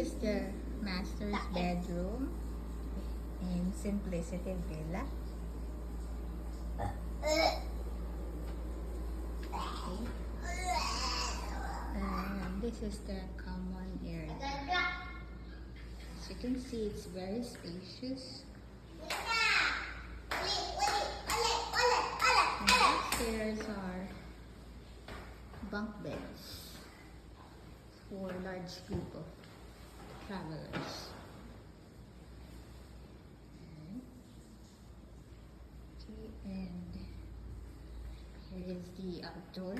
is the master's bedroom in Simplicity Villa. Okay. And this is the common area. As you can see, it's very spacious. And upstairs are bunk beds for a large group of travelers. Okay, and here is the outdoor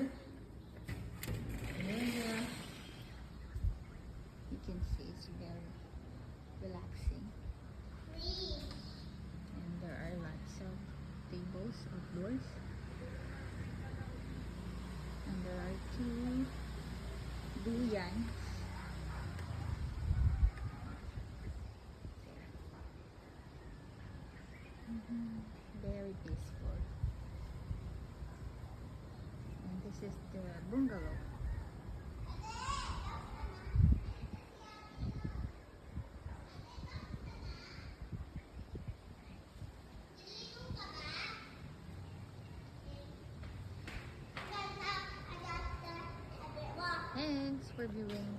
area. You can see it's very relaxing. And there are lots of tables outdoors. And there are two duyans. Very peaceful. And this is the bungalow. Thanks for viewing.